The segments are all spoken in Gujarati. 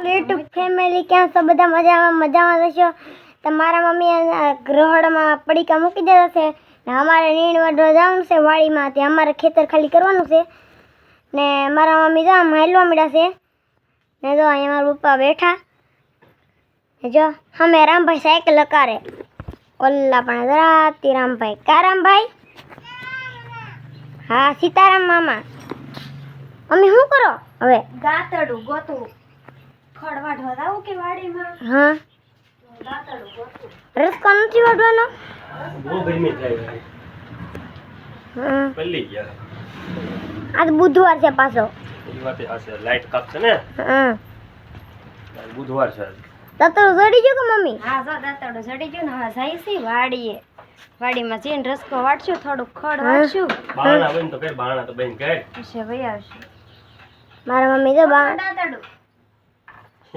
યુટ્યુબ ફેમિલી ક્યાં છો? બધા મજામાં જશો. તમારા મમ્મી ગ્રહણમાં પડીકા મૂકી દેતા છે ને અમારે નીણ વાઢવા જવાનું છે વાડીમાં. ત્યાં અમારે ખેતર ખાલી કરવાનું છે ને મારા મમ્મી જો આમ હાલવા મળ્યા છે ને જો અહીંયા મારા પપ્પા બેઠા જો અમે રામભાઈ સાયકલ લકારે ઓલા પણ જરાતી રામભાઈ કા રામભાઈ? હા સીતારામ મામા. મમ્મી શું કરો હવે? દાંતડું ગોતવું ખડ વાઢવા જાવું કે વાડીમાં? હા દાંતડું ગોતવું. રસકો નથી વાઢવાનો? બહુ ગરમી થાય. હા પલ્લી ગયા. આજ બુધવાર છે પાછો. એ વાત હશે, લાઈટ કાપશે ને. હા બુધવાર છે. તતરું જડી ગયું કે મમ્મી? હા જો દાંતડું જડી ગયું ને હવે જઈશી વાડીએ. વાડીમાં જઈને રસકો વાટશું, થોડુંક ખડ વાટશું. બારણા બન તો કર, બારણા તો બન કર. પછી વહી આવશું. મારા મમ્મી તો દાંતડું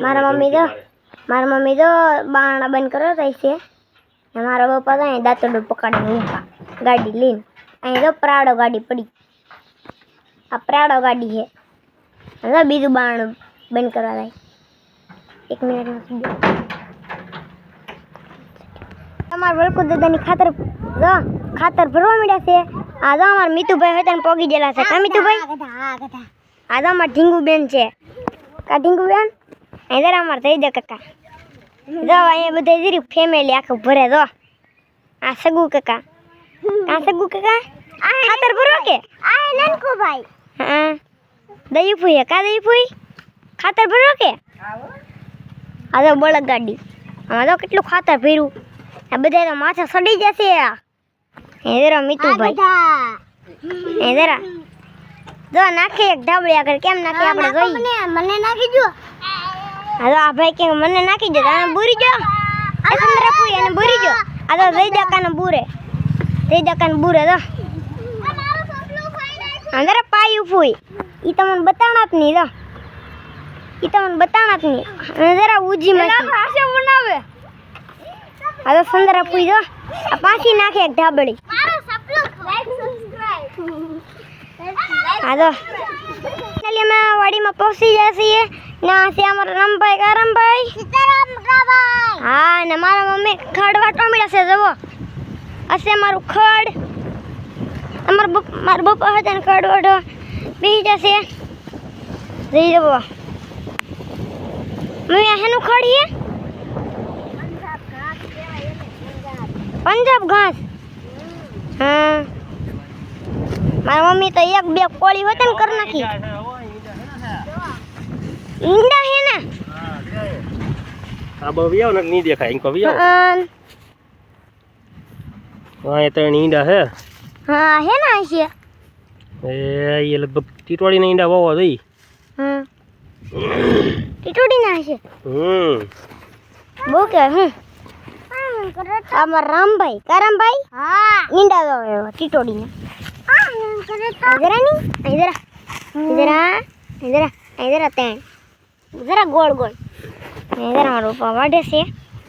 મારા મમ્મી તો બારણા બંધ કરવા જાય છે ને મારા પપ્પા તો અહીં દાંતડું પકડીને ઊભા ગાડી લઈને. અહીં તો પ્રાડો ગાડી પડી. આ પ્રાડો ગાડી છે. હવે બીજું બારણું બંધ કરવા જાય. 1 મિનિટમાં અમારા વળકુ દાદાની ખાતર ભરવા મળ્યા છે. આ તો અમારા મીતુભાઈ હોય ત્યાં પોગી ગયેલા છે. કા મીતુભાઈ? આ તો અમારા ઢીંગુબેન છે. કા ઢીંગુબેન? અહીં જરા અમારે થઈ જાય કાકા. જો અહીંયા બધા જરી ફેમિલી આખું ભરે. જો આ સગુ કાકા. આ સગુ કાકા ખાતર ભરવા કે? આ નનકુભાઈ. હા દયું ફૂઈ કા દયું ફૂઈ ખાતર ભરવા કે? આ તો બળદ ગાડી. આમાં તો કેટલું ખાતર ભર્યું. આ બધા તો માથા સડી જશે. એ જરા મીતુભાઈ એ જરા જો નાખે એક ઢાબળી આગળ. કેમ નાખે આપણે જોઈએ? મને નાખી દો. હા તો આ ભાઈ કે મને નાખી દો. આને બુરી જો. એ સંદરા ફૂઈ એને બુરી જો. આ તો જયદાકાને બુરે. જયદાકાને બુરે તો જરા પાયું ફૂઈ. ઈ તમને બતાવણાત નહીં તો. ઈ તમને બતાવણાત નહીં. અને જરા ઉજી માં બનાવે. આ તો સંદરા ફૂઈ જો. આ પાછી નાખે એક ઢાબળી. હા તો ચાલી અમે વાડીમાં પહોંચી જાય છીએ. ના છે અમારા રામભાઈ કા રામભાઈ? હા ને મારા મમ્મી ખડ વાટવા મળ્યા છે. જવો હશે મારું ખડ. મારા બપ્પા હતા ને ખડ વાટવા બેસી જશે. જઈ જવો મમ્મી. આ હેનું ખડ છે? પંજાબ ઘાસ. હા મારા મમ્મી તો 1-2 કોળી હોતે ને કરી નાખી. ઈંડા હે ને? આ બહુ વિયાવ ને નહીં દેખાય. ઇનકો વિયાવ. હા એ 3 ઈંડા હે. હા હે ને છે. એ લગભગ ટીટવાળી ના ઈંડા વાવવા દઈ. હા ટીટોડી ના છે. બહુ કે હું અમાર રામભાઈ કા રામભાઈ? હા ઈંડા વાવે ટીટોડી ને. જરા ની જરા તેણ જરા ગોળ ગોળ. જરા મારા પપ્પા વાઢે છે.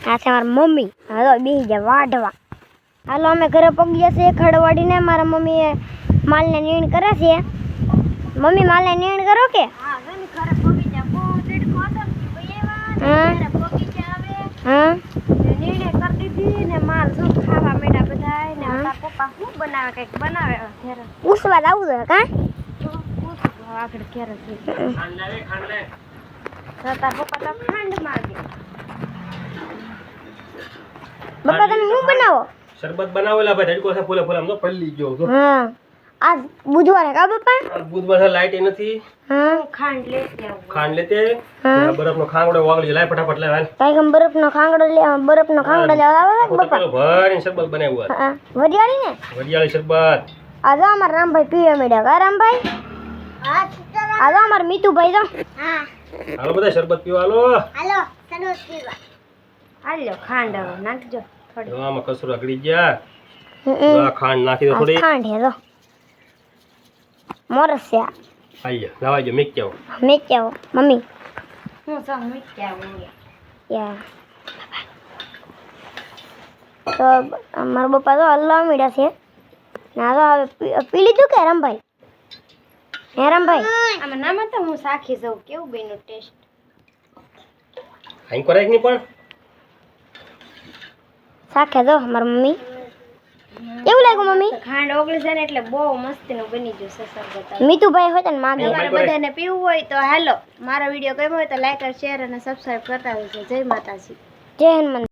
આ છે મારા મમ્મી. હાલો બેસી જા વાઢવા. હાલો અમે ઘરે પગી જશે ખડ વાડીને. મારા મમ્મીએ માલને નીણ કરે છે. મમ્મી માલને નીણ કરો કે? હા ઘરે પગી જા. બહુ દેડકો હતો ને ભઈએવા હા ને પગી જા આવે. હા નીણે કરી દીધી ને માલ જો ખાવા મેડા બધાય ને તારા પપ્પા શું બનાવે? કંઈક બનાવે ઘરે. પૂછવા આવું છે કા? આગળ ઘરે તારા પપ્પા તો ખાંડ માંગે. પપ્પા તમે શું બનાવો? શરબત બનાવેલા ભાઈ. ધડકો છે ફૂલે ફૂલે. આમ તો પલ્લી ગયો છો. હા આજ બુધવારે કા પપ્પા? આ બુધવાર લાઈટ નથી. હા ખાંડ લેતી આવું. ખાંડ લેતે. બરફનો ખાંગડો વાગલી લાય ફટાફટ લાય. કાઈ બરફનો ખાંગડો લેવા આવે પપ્પા? ભરીને શરબત બનાવ્યું. હા વરિયાળી ને? વરિયાળી શરબત. આજો અમાર રામભાઈ પીવા મળ્યા. કા રામભાઈ? હા આજો અમાર મીતુભાઈ તો. હા હાલો બધા શરબત પીવા. હાલો શરબત પીવા. હાલ્યો ખાંડ હવે નાખજો થોડી. આમાં કસરો અગડી ગયા. ખાંડ નાખી દો થોડી. ખાંડ હે તો મોરસ્યા આઈ લાવા જો મેક જાવ. મેં કેવો મમ્મી હું સમ મૂક્યા હું યા તો મારા પપ્પા તો હલવા મળ્યા છે. ના તો હવે પી લીધું કે રામભાઈ? હે રામભાઈ? આમાં નામ તો હું સાખી જાઉં કેવું બેનો ટેસ્ટ. હાઈ કરે કે નહીં પણ શાખે જો મારી મમ્મી કેવું લાગ્યું મમ્મી ખાંડ ઓગળી છે ને એટલે બહુ મસ્તીનું બની ગયું છે શરબત મીતુભાઈ હોય ને માગે તમારે બધાને પીવું હોય તો હાલો મારો વિડીયો ગમ્યો હોય તો લાઈક શેર અને સબસ્ક્રાઇબ કરતા રહેજો જય માતાજી જય હનુમાન